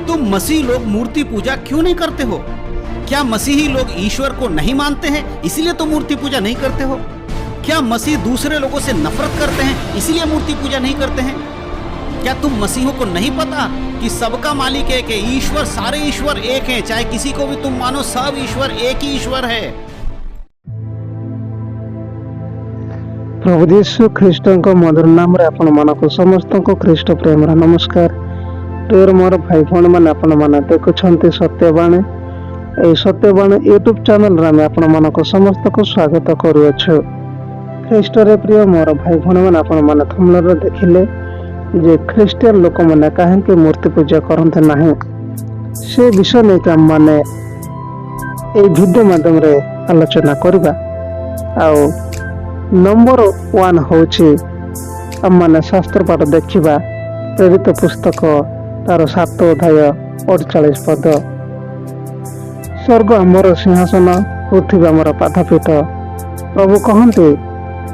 तुम मसीह लोग मूर्ति पूजा क्यों नहीं करते हो? क्या मसीही लोग ईश्वर को नहीं मानते हैं इसलिए तो मूर्ति पूजा नहीं करते हो? क्या मसीह दूसरे लोगों से नफरत करते हैं इसीलिए मूर्ति पूजा नहीं करते हैं? क्या तुम मसीहों को नहीं पता कि सबका मालिक एक है, ईश्वर, सारे ईश्वर एक हैं, चाहे किसी को भी तुम मानो, सब ईश्वर एक ही ईश्वर है। प्रभु यीशु ख्रीष्ट मधुर नाम आपण मानक समस्त ख्रीष्ट प्रेम नमस्कार। प्रिय मोर भाई भौणी मैंने आपण मैंने देखुं सत्यवाणी। यही सत्यवाणी यूट्यूब चैनल आम आपण मानक समस्त को स्वागत करुअछु। ख्रीष्ट प्रिय मोर भाई भौणी मैंने आपण मैंने थंबनेल देखिले जे ख्रीस्टियन लोक मैंने कहीं मूर्ति पूजा करते ना, से विषय नहीं कि आम मैंने भिडियो माध्यम आलोचना करवा। नंबर 1 होची आम मैंने शास्त्र पाठ देखा प्रेरित पुस्तक तार 7 अध्याय 48 पद। स्वर्ग आमर सिंहासन, पृथ्वी आमर पादपीठ। प्रभु कहते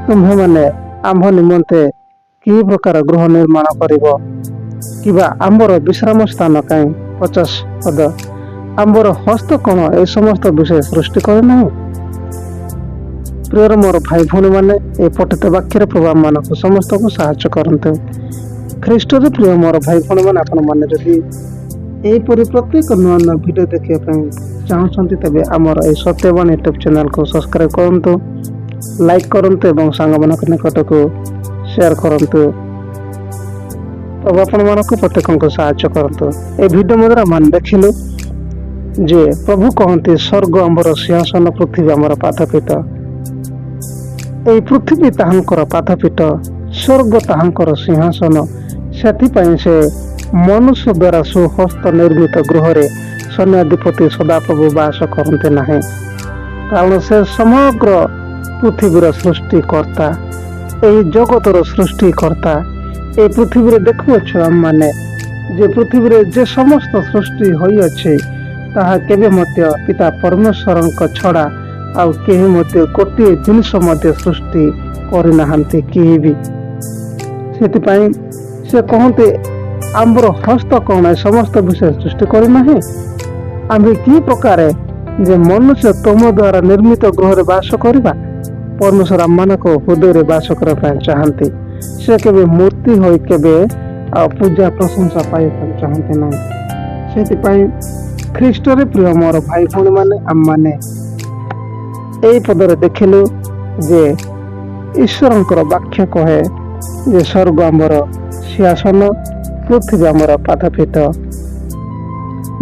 तुम्हें मैंने आंभ निमंते कि प्रकार गृह निर्माण करिवो किबा आंबर विश्राम स्थान कहीं 50 पद। आंबर हस्त कौन ए समस्त विषय सृष्टि करना। प्रिय मोर भाई भौणी मैंने ये पठित वाक्य प्रभाव मानक समस्त को साहाय्य करते। ख्रीष्ट प्रिय मोर भाई भौणी मैंने आपण मैंने जदि यहीपरि प्रत्येक नुआ नुआ भिडियो देखा चाहते तेज आमर ये सत्यवाणी यूट्यूब चैनल को सब्सक्राइब करूँ, लाइक करूँ और सांग मान निकट को शेयर करूँ। तब आपण मानक प्रत्येक साहाय्य करूँ। ये भिडियो मध्य मान देखिलु जे प्रभु कहते स्वर्ग आमर सिंहासन, पृथ्वी आमर पादपीठ। এই পৃথিবী তাহাঙ্কর পাদপীঠ, স্বর্গ তাহাঙ্কর সিংহাসন। ସେଥିପାଇଁ ସେ ମନୁଷ୍ୟ ଦ୍ୱାରା ସୁହସ୍ତ ନିର୍ମିତ ଗୃହରେ ସୈନ୍ୟାଧିପତି ସଦାପ୍ରଭୁ ବାସ କରନ୍ତି ନାହିଁ, କାରଣ ସେ ସମଗ୍ର ପୃଥିବୀର ସୃଷ୍ଟିକର୍ତ୍ତା, ଏହି ଜଗତର ସୃଷ୍ଟିକର୍ତ୍ତା। এই ପୃଥିବୀରେ ଦେଖୁଅଛୁ ଆମମାନେ ଯେ ପୃଥିବୀରେ ଯେ ସମସ୍ତ ସୃଷ୍ଟି ହୋଇଅଛି ତାହା କେବେ ମଧ୍ୟ ପିତା ପରମେଶ୍ୱରଙ୍କ ଛଡ଼ା ଆଉ କେହି ମଧ୍ୟ ଗୋଟିଏ ଜିନିଷ ମଧ୍ୟ ସୃଷ୍ଟି କରିନାହାନ୍ତି କେହି ବି। ସେଥିପାଇଁ ସେ କହନ୍ତି ଆମ୍ଭର ହସ୍ତ କ'ଣ ଏ ସମସ୍ତ ବିଷୟ ସୃଷ୍ଟି କରିନାହିଁ। ଆମ୍ଭେ କି ପ୍ରକାର ଯେ ମନୁଷ୍ୟ ତୁମ ଦ୍ୱାରା ନିର୍ମିତ ଗୃହରେ ବାସ କରିବା। ପରମେଶ୍ୱର ଆମମାନଙ୍କ ହୃଦୟରେ ବାସ କରିବା ପାଇଁ ଚାହାନ୍ତି। ସେ କେବେ ମୂର୍ତ୍ତି ହୋଇ କେବେ ଆଉ ପୂଜା ପ୍ରଶଂସା ପାଇବା ପାଇଁ ଚାହାନ୍ତି ନାହିଁ। ସେଥିପାଇଁ ଖ୍ରୀଷ୍ଟରେ ପ୍ରିୟ ମୋର ଭାଇ ଭଉଣୀ ମାନେ ଆମମାନେ এই পদরে দেখিলু যে ঈশ্বরଙ୍କର বাক্য কহে যে স্বর্গ আমার সিংহাসন, পৃথিবী আমার পাদপীঠ।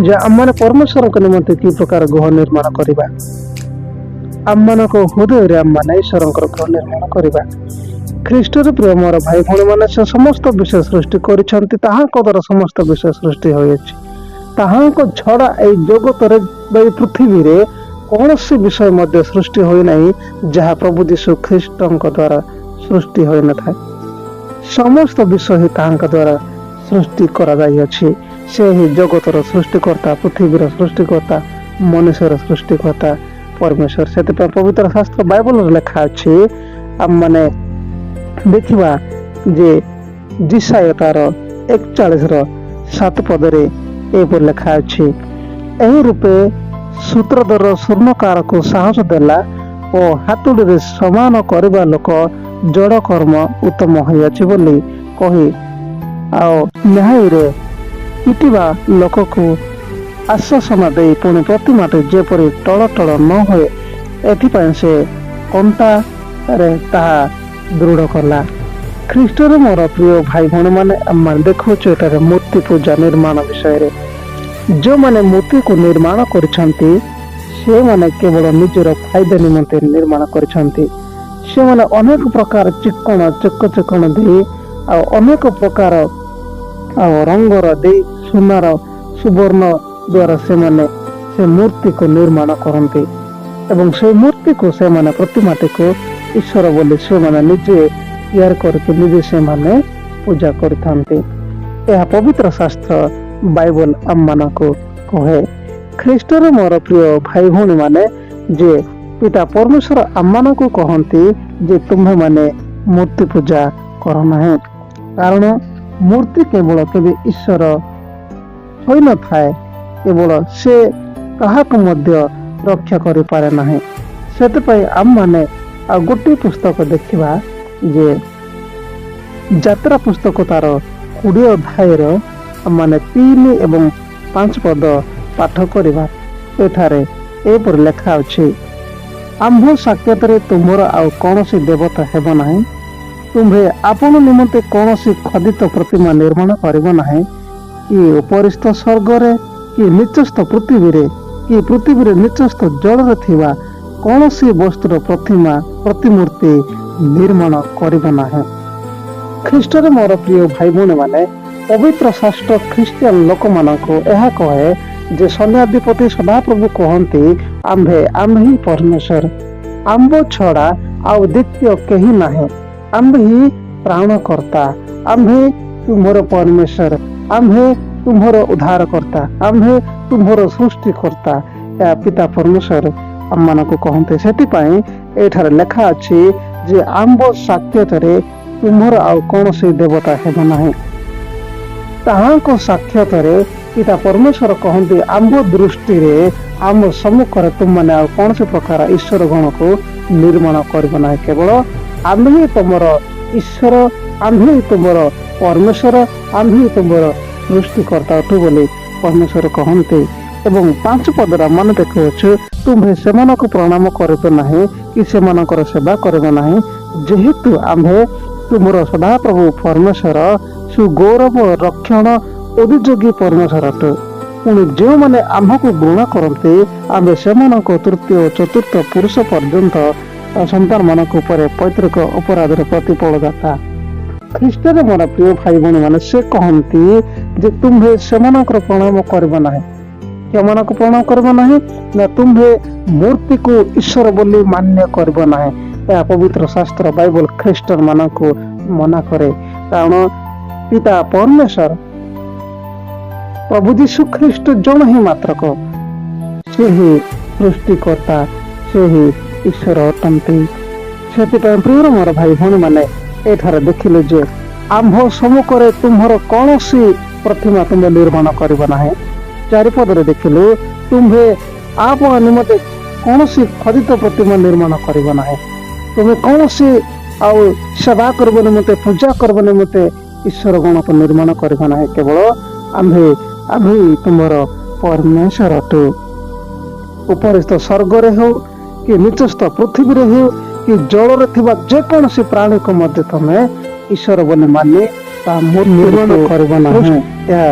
যে আমମାନେ ପରମେଶ୍ୱରଙ୍କ ନିମନ୍ତେ କି ପ୍ରକାର ଗୃହ ନିର୍ମାଣ କରିବା। ଆମମାନଙ୍କ ହୃଦୟରେ ଆମମାନେ ଈଶ୍ୱରଙ୍କର ଗୃହ ନିର୍ମାଣ କରିବା। ଖ୍ରୀଷ୍ଟରେ ପ୍ରିୟ ମୋର ଭାଇ ଭଉଣୀ ମାନେ ସେ ସମସ୍ତ ବିଷୟ ସୃଷ୍ଟି କରିଛନ୍ତି, ତାହାଙ୍କ ଦ୍ୱାରା ସମସ୍ତ ବିଷୟ ସୃଷ୍ଟି ହୋଇଅଛି। ତାହାଙ୍କ ଛଡ଼ା ଏଇ ଜଗତରେ ବା ଏଇ ପୃଥିବୀରେ କୌଣସି ବିଷୟ ମଧ୍ୟ ସୃଷ୍ଟି ହୋଇନାହିଁ ଯାହା ପ୍ରଭୁ ଯୀଶୁ ଖ୍ରୀଷ୍ଟଙ୍କ ଦ୍ୱାରା ସୃଷ୍ଟି ହୋଇନଥାଏ। ସମସ୍ତ ବିଷୟ ହିଁ ତାହାଙ୍କ ଦ୍ୱାରା ସୃଷ୍ଟି କରାଯାଇଅଛି। ସେ ହିଁ ଜଗତର ସୃଷ୍ଟିକର୍ତ୍ତା, ପୃଥିବୀର ସୃଷ୍ଟିକର୍ତ୍ତା, ମନୁଷ୍ୟର ସୃଷ୍ଟିକର୍ତ୍ତା ପରମେଶ୍ୱର। ସେଥିପାଇଁ ପବିତ୍ର ଶାସ୍ତ୍ର ବାଇବଲରେ ଲେଖା ଅଛି, ଆମମାନେ ଦେଖିବା ଯେ ଯିଶାୟ ତାର 41:7 ପଦରେ ଏପରି ଲେଖା ଅଛି, ଏହି ରୂପେ ସୂତ୍ରଧର ସ୍ୱର୍ଣ୍ଣକାରକୁ ସାହସ ଦେଲା ଓ ହାତୁଡ଼ିରେ ସମାନ କରିବା ଲୋକ ଜଡ଼ କର୍ମ ଉତ୍ତମ ହୋଇଅଛି ବୋଲି କହି ଆଉ ନ୍ୟାୟରେ ପିଟିବା ଲୋକକୁ ଆଶ୍ୱାସନା ଦେଇ ପୁଣି ପ୍ରତିମାଟି ଯେପରି ଟଳ ଟଳ ନ ହୁଏ ଏଥିପାଇଁ ସେ କଣ୍ଟାରେ ତାହା ଦୃଢ଼ କଲା। ଖ୍ରୀଷ୍ଟରେ ମୋର ପ୍ରିୟ ଭାଇ ଭଉଣୀମାନେ ଆମେ ଦେଖୁଛୁ ଏଠାରେ ମୂର୍ତ୍ତି ପୂଜା ନିର୍ମାଣ ବିଷୟରେ। ଯେଉଁମାନେ ମୂର୍ତ୍ତିକୁ ନିର୍ମାଣ କରିଛନ୍ତି ସେମାନେ କେବଳ ନିଜର ଫାଇଦା ନିମନ୍ତେ ନିର୍ମାଣ କରିଛନ୍ତି। ସେମାନେ ଅନେକ ପ୍ରକାର ଚିକ୍କଣ ଚେକଚେକଣ ଦେଇ ଆଉ ଅନେକ ପ୍ରକାର ଆଉ ରଙ୍ଗର ଦେଇ ସୁନାର ସୁବର୍ଣ୍ଣ ଦ୍ୱାରା ସେମାନେ ସେ ମୂର୍ତ୍ତିକୁ ନିର୍ମାଣ କରନ୍ତି ଏବଂ ସେ ମୂର୍ତ୍ତିକୁ ସେମାନେ ପ୍ରତିମାଟିକୁ ଈଶ୍ୱର ବୋଲି ସେମାନେ ନିଜେ ତିଆରି କରିକି ନିଜେ ସେମାନେ ପୂଜା କରିଥାନ୍ତି। ଏହା ପବିତ୍ର ଶାସ୍ତ୍ର ବାଇବଲ ଆମମାନଙ୍କୁ କହେ। ଖ୍ରୀଷ୍ଟରେ ମୋର ପ୍ରିୟ ଭାଇ ଭଉଣୀ ମାନେ ଯେ ପିତା ପରମେଶ୍ୱର ଆମମାନଙ୍କୁ କହନ୍ତି ଯେ ତୁମ୍ଭେ ମାନେ ମୂର୍ତ୍ତି ପୂଜା କର ନାହିଁ, କାରଣ ମୂର୍ତ୍ତି କେବଳ କେବେ ଈଶ୍ୱର ହୋଇନଥାଏ, କେବଳ ସେ କାହାକୁ ମଧ୍ୟ ରକ୍ଷା କରିପାରେ ନାହିଁ। ସେଥିପାଇଁ ଆମମାନେ ଆଉ ଗୋଟିଏ ପୁସ୍ତକ ଦେଖିବା ଯେ ଯାତ୍ରା ପୁସ୍ତକ ତାର 20 ଅଧ୍ୟାୟର ଆମମାନେ 3 ଏବଂ 5 ପଦ ପାଠ କରିବା। ଏଠାରେ ଏପରି ଲେଖା ଅଛି, ଆମ୍ଭ ସାକ୍ଷାତରେ ତୁମର ଆଉ କୌଣସି ଦେବତା ହେବ ନାହିଁ। ତୁମ୍ଭେ ଆପଣ ନିମନ୍ତେ କୌଣସି ଖଦିତ ପ୍ରତିମା ନିର୍ମାଣ କରିବ ନାହିଁ, କି ଉପରିସ୍ଥ ସ୍ୱର୍ଗରେ, କି ନିଚସ୍ଥ ପୃଥିବୀରେ, କି ପୃଥିବୀରେ ନିଚସ୍ଥ ଜଳରେ ଥିବା କୌଣସି ବସ୍ତୁର ପ୍ରତିମୂର୍ତ୍ତି ନିର୍ମାଣ କରିବ ନାହିଁ। ଖ୍ରୀଷ୍ଟରେ ମୋର ପ୍ରିୟ ଭାଇ ଭଉଣୀ ମାନେ, ପବିତ୍ର ଶାସ୍ତ୍ର ଖ୍ରୀଷ୍ଟିଆନ ଲୋକମାନଙ୍କୁ ଏହା କହେ ଯେ ସୈନ୍ୟାଧିପତି ସଦାପ୍ରଭୁ କହନ୍ତି, ଆମ୍ଭେ ହିଁ ପରମେଶ୍ୱର, ଆମ୍ଭ ଛଡ଼ା ଆଉ ଦ୍ୱିତୀୟ କେହି ନାହିଁ। ଆମ୍ଭେ ହିଁ ପ୍ରାଣକର୍ତ୍ତା, ଆମ୍ଭେ ତୁମ୍ଭର ପରମେଶ୍ୱର, ଆମ୍ଭେ ତୁମ୍ଭର ଉଦ୍ଧାରକର୍ତ୍ତା, ଆମ୍ଭେ ତୁମ୍ଭର ସୃଷ୍ଟିକର୍ତ୍ତା। ଏହା ପିତା ପରମେଶ୍ୱର ଆମମାନଙ୍କୁ କହନ୍ତି। ସେଥିପାଇଁ ଏଠାରେ ଲେଖା ଅଛି ଯେ ଆମ୍ଭ ସାକ୍ଷାତରେ ତୁମ୍ଭର ଆଉ କୌଣସି ଦେବତା ହେବ ନାହିଁ। ତାହାଙ୍କ ସାକ୍ଷାତରେ ପିତା ପରମେଶ୍ୱର କହନ୍ତି, ଆମ୍ଭ ଦୃଷ୍ଟିରେ ଆମ ସମ୍ମୁଖରେ ତୁମମାନେ ଆଉ କୌଣସି ପ୍ରକାର ଈଶ୍ୱର ଗଣକୁ ନିର୍ମାଣ କରିବ ନାହିଁ। କେବଳ ଆମ୍ଭେ ହିଁ ତୁମର ଈଶ୍ୱର, ଆମ୍ଭେ ହିଁ ତୁମର ପରମେଶ୍ୱର, ଆମ୍ଭେ ହିଁ ତୁମର ସୃଷ୍ଟିକର୍ତ୍ତା ଅଟୁ ବୋଲି ପରମେଶ୍ୱର କହନ୍ତି। ଏବଂ 5 ପଦର ମନେ ଦେଖୁଅଛୁ, ତୁମ୍ଭେ ସେମାନଙ୍କୁ ପ୍ରଣାମ କରିବ ନାହିଁ କି ସେମାନଙ୍କର ସେବା କରିବ ନାହିଁ, ଯେହେତୁ ଆମ୍ଭେ ତୁମର ସଦାପ୍ରଭୁ ପରମେଶ୍ୱର, ସୁଗୌରବ ରକ୍ଷଣ ଅଭିଯୋଗୀ ପରମେଶ୍ୱର ଅଟୁ। ପୁଣି ଯେଉଁମାନେ ଆମ୍ଭକୁ ଘୃଣା କରନ୍ତି, ଆମ୍ଭେ ସେମାନଙ୍କ ତୃତୀୟ ଓ ଚତୁର୍ଥ ପୁରୁଷ ପର୍ଯ୍ୟନ୍ତ ସନ୍ତାନମାନଙ୍କ ଉପରେ ପୈତୃକ ଅପରାଧର ପ୍ରତିଫଳ ଦାତା। ଖ୍ରୀଷ୍ଟରେ ମୋର ପ୍ରିୟ ଭାଇ ଭଉଣୀ ମାନେ, ସେ କହନ୍ତି ଯେ ତୁମ୍ଭେ ସେମାନଙ୍କର ପ୍ରଣାମ କରିବ ନାହିଁ। କେମାନଙ୍କୁ ପ୍ରଣାମ କରିବ ନାହିଁ ନା ତୁମ୍ଭେ ମୂର୍ତ୍ତିକୁ ଈଶ୍ୱର ବୋଲି ମାନ୍ୟ କରିବ ନାହିଁ। ଏହା ପବିତ୍ର ଶାସ୍ତ୍ର ବାଇବଲ ଖ୍ରୀଷ୍ଟିଆନ ମାନଙ୍କୁ ମନା କରେ। କାରଣ ପିତା ପରମେଶ୍ୱର ପ୍ରଭୁ ଯୀଶୁ ଖ୍ରୀଷ୍ଟ ଜଣେ ହିଁ ମାତ୍ରକ, ସେ ହିଁ ସୃଷ୍ଟିକର୍ତ୍ତା, ସେ ହିଁ ଈଶ୍ୱର ଅଟନ୍ତି। ସେଥିପାଇଁ ପ୍ରିୟ ମୋର ଭାଇ ଭଉଣୀ ମାନେ, ଏଠାରେ ଦେଖିଲେ ଯେ ଆମ୍ଭ ସମ୍ମୁଖରେ ତୁମ୍ଭର କୌଣସି ପ୍ରତିମା ତୁମ୍ଭେ ନିର୍ମାଣ କରିବ ନାହିଁ। 4 ପଦରେ ଦେଖିଲୁ, ତୁମ୍ଭେ ଆପଣ ନିମନ୍ତେ କୌଣସି ଖଦିତ ପ୍ରତିମା ନିର୍ମାଣ କରିବ ନାହିଁ। ତୁମେ କୌଣସି ଆଉ ସେବା କରିବା ନିମନ୍ତେ, ପୂଜା କରିବା ନିମନ୍ତେ ଈଶ୍ୱର ଗଣକୁ ନିର୍ମାଣ କରିବ ନାହିଁ। କେବଳ ଆମ୍ଭେ ତୁମର ପରମେଶ୍ୱର ଅଟୁ। ଉପରିସ୍ଥ ସ୍ୱର୍ଗରେ ହେଉ କି ନିଚସ୍ଥ ପୃଥିବୀରେ ହେଉ କି ଜଳରେ ଥିବା ଯେକୌଣସି ପ୍ରାଣୀକୁ ମଧ୍ୟ ତମେ ଈଶ୍ୱର ବୋଲି ମାନି ତା ନିର୍ମାଣ କରିବ ନାହିଁ। ଏହା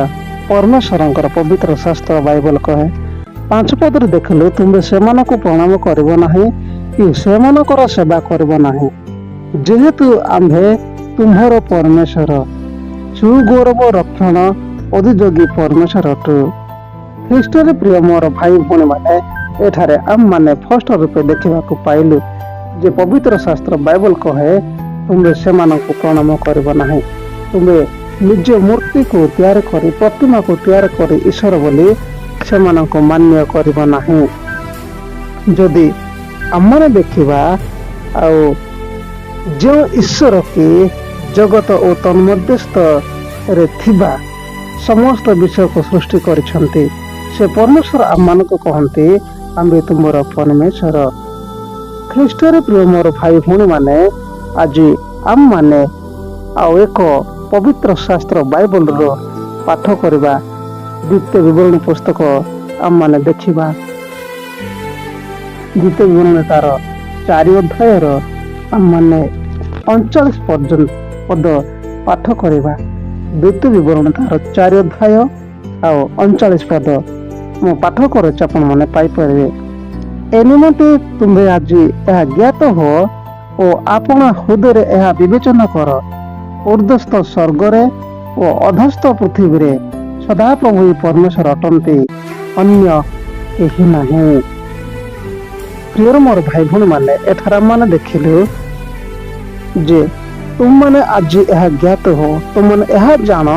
ପରମେଶ୍ୱରଙ୍କର ପବିତ୍ର ଶାସ୍ତ୍ର ବାଇବଲ କହେ। 5 ପଦରେ ଦେଖିଲୁ, ତୁମେ ସେମାନଙ୍କୁ ପ୍ରଣାମ କରିବ ନାହିଁ କି ସେମାନଙ୍କର ସେବା କରିବ ନାହିଁ, ଯେହେତୁ ଆମ୍ଭେ ତୁମ୍ଭର ପରମେଶ୍ୱର, ସୁଗୌରବ ରକ୍ଷଣ ଅଭିଯୋଗୀ ପରମେଶ୍ୱର ଅଟୁ। ଖ୍ରୀଷ୍ଟରେ ପ୍ରିୟ ମୋର ଭାଇ ଭଉଣୀ ମାନେ, ଏଠାରେ ଆମମାନେ ଫଷ୍ଟ ରୂପେ ଦେଖିବାକୁ ପାଇଲୁ ଯେ ପବିତ୍ର ଶାସ୍ତ୍ର ବାଇବଲ କହେ, ତୁମେ ସେମାନଙ୍କୁ ପ୍ରଣାମ କରିବ ନାହିଁ। ତୁମେ ନିଜ ମୂର୍ତ୍ତିକୁ ତିଆରି କରି, ପ୍ରତିମାକୁ ତିଆରି କରି ଈଶ୍ୱର ବୋଲି ସେମାନଙ୍କୁ ମାନ୍ୟ କରିବ ନାହିଁ। ଯଦି ଆମମାନେ ଦେଖିବା, ଆଉ ଯେଉଁ ଈଶ୍ୱର କି ଜଗତ ଓ ତନ୍ମଧ୍ୟସ୍ଥରେ ଥିବା ସମସ୍ତ ବିଷୟକୁ ସୃଷ୍ଟି କରିଛନ୍ତି, ସେ ପରମେଶ୍ୱର ଆମମାନଙ୍କୁ କହନ୍ତି, ଆମ୍ଭେ ତୁମର ପରମେଶ୍ୱର। ଖ୍ରୀଷ୍ଟରେ ପ୍ରିୟ ମୋର ଭାଇ ଭଉଣୀ ମାନେ, ଆଜି ଆମମାନେ ଆଉ ଏକ ପବିତ୍ର ଶାସ୍ତ୍ର ବାଇବଲର ପାଠ କରିବା। ଦ୍ୱିତୀୟ ବିବରଣୀ ପୁସ୍ତକ ଆମମାନେ ଦେଖିବା। ଦ୍ୱିତୀୟ ବିବରଣୀ ତାର 4 ଅଧ୍ୟାୟର ଆମମାନେ 39 ପଦ ପାଠ କରିବା। ଦ୍ୱିତୀୟ ବିବରଣୀ ତାର 4 ଅଧ୍ୟାୟ ଆଉ 39 ପଦ ମୁଁ ପାଠ କରୁଛି, ଆପଣ ମାନେ ପାଇପାରିବେ। ଏ ନିମନ୍ତେ ତୁମ୍ଭେ ଆଜି ଏହା ଜ୍ଞାତ ହୁଅ ଓ ଆପଣା ହୃଦୟରେ ଏହା ବିବେଚନା କର, ଊର୍ଦ୍ଧ୍ୱସ୍ଥ ସ୍ୱର୍ଗରେ ଓ ଅଧସ୍ଥ ପୃଥିବୀରେ ସଦାପ୍ରଭୁ ପରମେଶ୍ୱର ଅଟନ୍ତି, ଅନ୍ୟ କେହି ନାହିଁ। ପ୍ରିୟ ମୋର ଭାଇ ଭଉଣୀ ମାନେ, ଏଠାରେ ଆମେ ଦେଖିଲୁ ଯେ ତୁମମାନେ ଆଜି ଏହା ଜ୍ଞାତ ହୁଅ, ତୁମମାନେ ଏହା ଜାଣ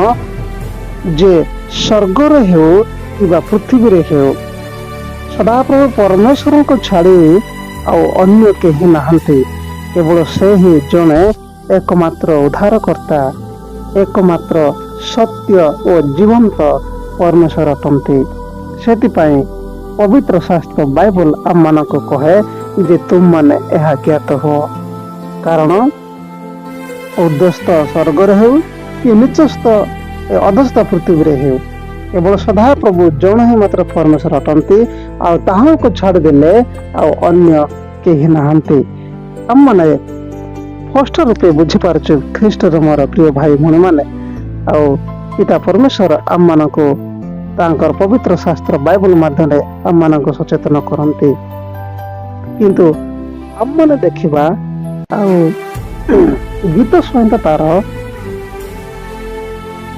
ଯେ ସ୍ୱର୍ଗରେ ହେଉ କିମ୍ବା ପୃଥିବୀରେ ହେଉ, ସଦାପ୍ରଭୁ ପରମେଶ୍ୱରଙ୍କୁ ଛାଡ଼ି ଆଉ ଅନ୍ୟ କେହି ନାହାନ୍ତି। କେବଳ ସେ ହିଁ ଜଣେ ଏକମାତ୍ର ଉଦ୍ଧାରକର୍ତ୍ତା, ଏକମାତ୍ର ସତ୍ୟ ଓ ଜୀବନ୍ତ परमेश्वर अटंती। सेतिपाई पवित्र शास्त्र बाइबल आम मानक कहे जे तुम माने यह ज्ञात हो, कारण उद्दस्त स्वर्ग हो कि नीचस्थ अधस्थ पृथ्वी रे हो, केवल सदा प्रभु जन ही मात्र परमेश्वर अटंती। आउ को छाड़ देले आउ अन्य केही नाहंती। आम माने स्पष्ट रूपे बुझी पारछु ख्रीष्ट मोर प्रिय भाई भणी माने आउ पिता परमेश्वर आम मानक तांकर पवित्र शास्त्र बाइबल माध्यम आम मानक सचेतन करती। किंतु आम माने देखिबा आउ गीत संहिता तार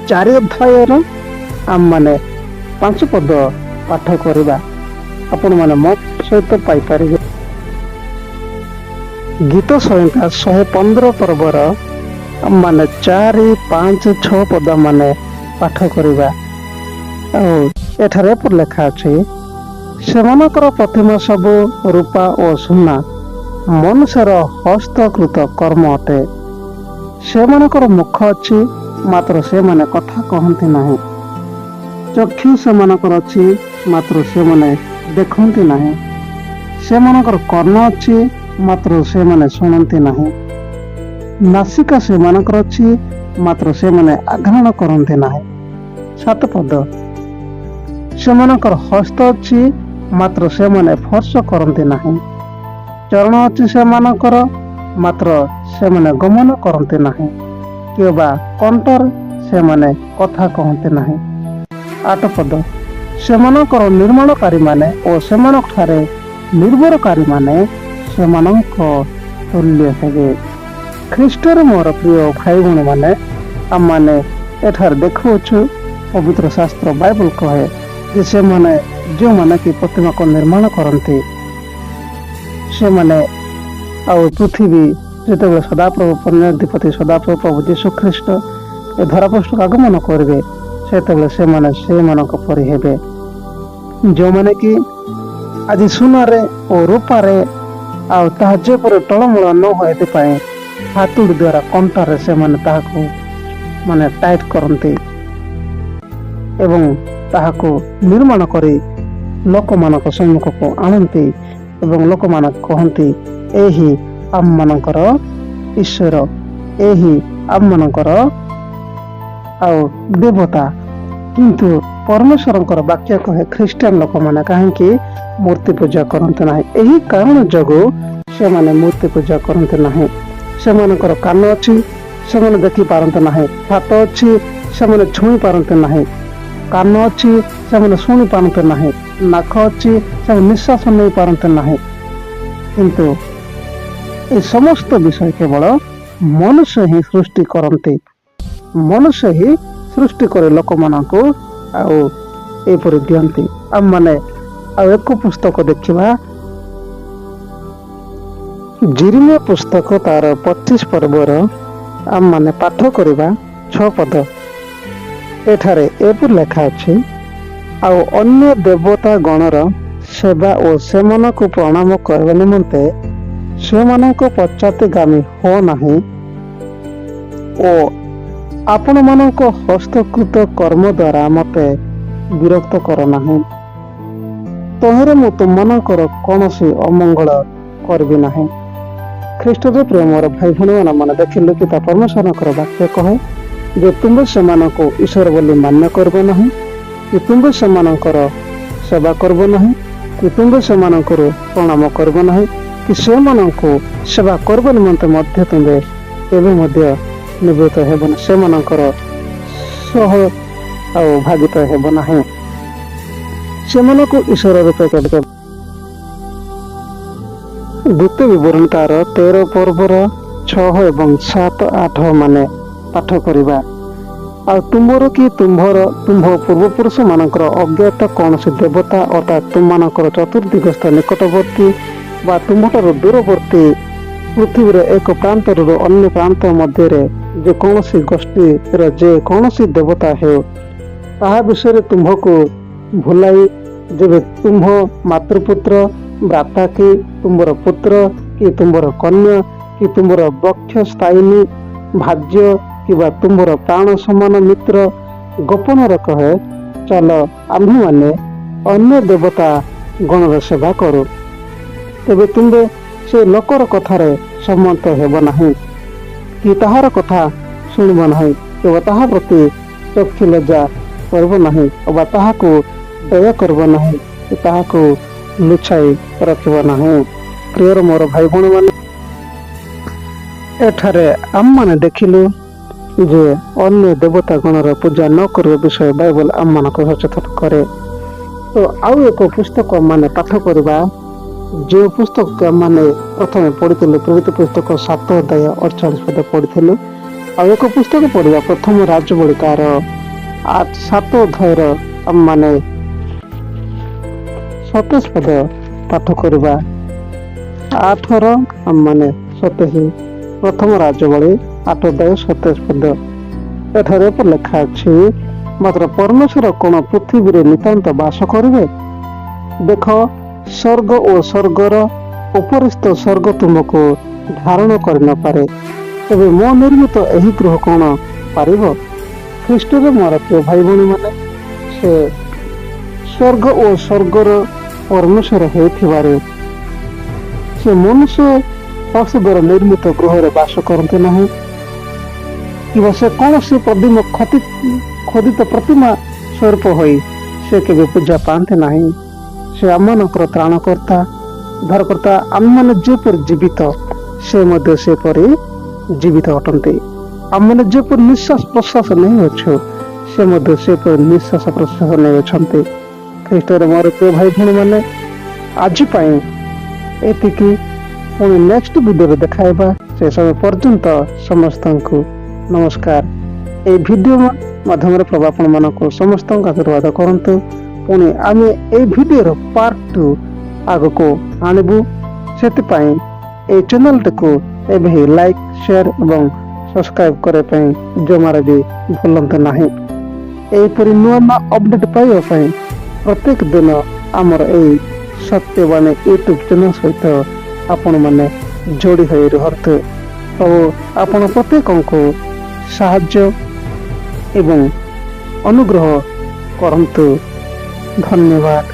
4 अध्यायर आम माने 5 पद पाठ करवा आपण माने मो सहित पाई परिबे। गीत संहिता 115 पर्वर आम माने 4, 5, 6 पद माने पाठ करवा। एठारे पर लेखा अछि, सेमानकर प्रतिमा सब रूपा और सुना मनुष्यर हस्तकृत कर्म अटे। सेमानकर मुख अछि मात्र से माने कथा कहंती नाही, चक्षु सेमानकर अछि मात्र से माने देखंती नाही, सेमानकर कर्ण अछि मात्र से माने सुनंती नाही, नासिका सेमानकर अछि मात्र से माने आघ्राण करंती नाही। 7 पद, सेमानकर हस्त अछि मात्र से माने स्पर्श करंती नाही, चरण अछि सेमानकर मात्र से माने गमन करंती नाही, किबा कंटर से माने कथा कहंती नाही। 8 पद, सेमानकर निर्माणकारी माने और सेमानक ठारे निर्भरकारी माने सेमानक तुल्य हेबे। ख्रीष्टर मोर प्रिय भाई भणी माने आम माने एठार देखुछु पवित्र शास्त्र बाइबल कहे जे से माने जो माने कि प्रतिमा को निर्माण करंती से माने आउ पृथ्वी जेतेबेले सदाप्रभु पुण्याधिपति सदाप्रभु प्रभु यीशु ख्रीष्ट ए धरापृष्ठ आगमन करेंगे सेतेबेले से माने से मानक परि हेबे, जो माने कि आज सुनारे और रूपारे आउ ताहा जेपरि टळमळ न होय एतिपाई हातुड़ी द्वारा कंटारे से माने ताहाको माने टाइट करंती एवं ताहाको निर्माण करी लोक मानक सम्मुख को आणंती एवं लोक मानक कहंती एही आम मानकर ईश्वर, एही आम मानकर आउ देवता। किंतु परमेश्वरंकर वाक्य कहे ख्रीस्टियन लोक माने काहेकि मूर्ति पूजा करते ना, यही कारण जोगु से माने मूर्ति पूजा करते ना। से मानकर कान अच्छी से माने देखि पारते ना, हाथ अच्छी से माने छुई पारते ना, कान अच्छी से माने शुणी पारते ना, नाक अच्छी से निश्वास नहीं पारते ना। किंतु ये समस्त विषय केवल मनुष्य ही सृष्टि करते, मनुष्य ही सृष्टि करे लोक मानकु आउ एपरि दियंती। आम माने आउ एक पुस्तक देखिबा, जिरिमिया पुस्तक तार 25 पर्वर आम माने पाठ करबा 6 पद। एठारे एपरि लेखा अछि, आउ अन्य देवता गणर सेवा और सेमानकु प्रणाम करबा निमंते सेमानक पश्चातगामी हो नाही ओ आपण मानक हस्तकृत कर्म द्वारा मते विरक्त कर नाही, तोहरे मु तुममानकर कौनसी अमंगल करबी नाही। ख्रीष्टरे प्रिय मोर भाई भणी माने देखिले कि परमेश्वरकर वाक्य कहे जे तुम्बे सेमानक ईश्वर बोली मान्य करबो नाही, कि तुम्बे सेमानकर सेवा करबो नाही, कि तुम्बे सेमानकर प्रणाम करबो नाही, कि सेमानक सेवा करबो निमंते मध्य तुम्बे एबे मध्य निवृत्त हेबन, सेमानकर सह आउ भागित हेब नाही। सेमानक ईश्वर रूपे केवल द्वितीय विवरण तार 13 पर्वर 6 एवं 7, 8 माने पाठ करिबा। आ तुमर कि तुम्भ पूर्व पुरुष मानकर अज्ञात कौन से देवता अर्थात तुम मानकर चतुर्दिगस्थ निकटवर्ती बा तुम्हार दूरवर्ती पृथ्वी रे एक प्रांत अन्य प्रांत मध्य जे कौन सी गोष्ठी जे कौन सी देवता है ताहा विषय तुम्भको भुलाई जेबे तुम्भ मातृपुत्र भ्राता कि तुम्बर पुत्र कि तुम्बर कन्या कि तुम्बर वक्ष स्थायिनी भाज्य कि तुम्बर प्राण समान मित्र गोपन कहे ଚାଲ ଆମ୍ଭେମାନେ ଅନ୍ୟ ଦେବତା ଗଣର ସେବା କରୁ। ତେବେ ତୁମ୍ଭେ ସେ ଲୋକର କଥାରେ ସମ୍ମତ ହେବ ନାହିଁ କି ତାହାର କଥା ଶୁଣିବ ନାହିଁ, କେବଳ ତାହା ପ୍ରତି ଚକ୍ଷୁ ଲଜ୍ଜା କରିବ ନାହିଁ ଅବା ତାହାକୁ ଦୟା କରିବ ନାହିଁ କି ତାହାକୁ ଲୁଚାଇ ରଖିବ ନାହିଁ। ପ୍ରିୟର ମୋର ଭାଇ ଭଉଣୀମାନେ, ଏଠାରେ ଆମମାନେ ଦେଖିଲୁ ଯେ ଅନ୍ୟ ଦେବତା ଗଣର ପୂଜା ନ କରିବା ବିଷୟ ବାଇବଲ ଆମମାନଙ୍କୁ ସଚେତନ କରେ। ତ ଆଉ ଏକ ପୁସ୍ତକ ମାନେ ପାଠ କରିବା, ଯେଉଁ ପୁସ୍ତକ ମାନେ ପ୍ରଥମେ ପଢିଥିଲୁ ପ୍ରଭୃତି ପୁସ୍ତକ 7 ଅଧ୍ୟାୟ 48 ପଦ ପଢିଥିଲୁ। ଆଉ ଏକ ପୁସ୍ତକ ପଢିବା ପ୍ରଥମ ରାଜବଳି ତାର 7 ଅଧ୍ୟାୟର ଆମମାନେ 27 ପଦ ପାଠ କରିବା। 8ର ଆମମାନେ 27, ପ୍ରଥମ ରାଜବଳି 8 ଅଧ୍ୟାୟ 27 ପଦ। ଏଠାରେ ଲେଖା ଅଛି, ମାତ୍ର ପରମେଶ୍ୱର କଣ ପୃଥିବୀରେ ନିତାନ୍ତ ବାସ କରିବେ? ଦେଖ, ସ୍ୱର୍ଗ ଓ ସ୍ୱର୍ଗର ଉପରିସ୍ଥ ସ୍ୱର୍ଗ ତୁମକୁ ଧାରଣ କରିନପାରେ, ତେବେ ମୋ ନିର୍ମିତ ଏହି ଗୃହ କଣ ପାରିବ? ଖ୍ରୀଷ୍ଟରେ ମୋର ପ୍ରିୟ ଭାଇ ଭଉଣୀ ମାନେ, ସେ ସ୍ୱର୍ଗ ଓ ସ୍ୱର୍ଗର ପରମେଶ୍ୱର ହେଉଥିବାରୁ ସେ ମନୁଷ୍ୟ ପଶୁ ଦ୍ୱାରା ନିର୍ମିତ ଗୃହରେ ବାସ କରନ୍ତି ନାହିଁ କିମ୍ବା ସେ କୌଣସି ଖୋଦିତ ପ୍ରତିମା ସ୍ୱରୂପ ହୋଇ ସେ କେବେ ପୂଜା ପାଆନ୍ତି ନାହିଁ। ସେ ଆମମାନଙ୍କର ତ୍ରାଣକର୍ତ୍ତା, ଉଦ୍ଧାରକର୍ତ୍ତା। ଆମମାନେ ଯେପରି ଜୀବିତ ସେ ମଧ୍ୟ ସେପରି ଜୀବିତ ଅଟନ୍ତି। ଆମମାନେ ଯେପରି ନିଶ୍ୱାସ ପ୍ରଶ୍ୱାସ ନେଇଅଛୁ ସେ ମଧ୍ୟ ସେପରି ନିଶ୍ୱାସ ପ୍ରଶ୍ୱାସ ନେଇଅଛନ୍ତି। ଖ୍ରୀଷ୍ଟରେ ମୋର ପ୍ରିୟ ଭାଇ ଭଉଣୀ ମାନେ, ଆଜି ପାଇଁ ଏତିକି। ପୁଣି ନେକ୍ସଟ ଭିଡ଼ିଓରେ ଦେଖାଇବା। ସେ ସମୟ ପର୍ଯ୍ୟନ୍ତ ସମସ୍ତଙ୍କୁ ନମସ୍କାର। এই ଭିଡ଼ିଓ ମାଧ୍ୟମରେ ପ୍ରଭୁ ଆପଣମାନଙ୍କୁ ସମସ୍ତଙ୍କୁ ଆଶୀର୍ବାଦ କରନ୍ତୁ। ପୁଣି ଆମେ এই ଭିଡ଼ିଓର ପାର୍ଟ 2 ଆଗକୁ ଆଣିବୁ। ସେଥିପାଇଁ এই ଚ୍ୟାନେଲଟିକୁ ଏବେ ହିଁ ଲାଇକ୍, ସେୟାର ଏବଂ ସବସ୍କ୍ରାଇବ କରିବା ପାଇଁ ଜମାରେ ବି ଭୁଲନ୍ତୁ ନାହିଁ। ଏହିପରି ନୂଆ ନୂଆ ଅପଡେଟ୍ ପାଇବା ପାଇଁ ପ୍ରତ୍ୟେକ ଦିନ ଆମର ଏହି ସତ୍ୟବାଣୀ ୟୁଟ୍ୟୁବ ଚ୍ୟାନେଲ ସହିତ ଆପଣମାନେ ଯୋଡ଼ି ହୋଇ ରୁହନ୍ତୁ। ଆଉ ଆପଣ ପ୍ରତ୍ୟେକଙ୍କୁ ସାହାଯ୍ୟ ଏବଂ ଅନୁଗ୍ରହ କରନ୍ତୁ। ଧନ୍ୟବାଦ।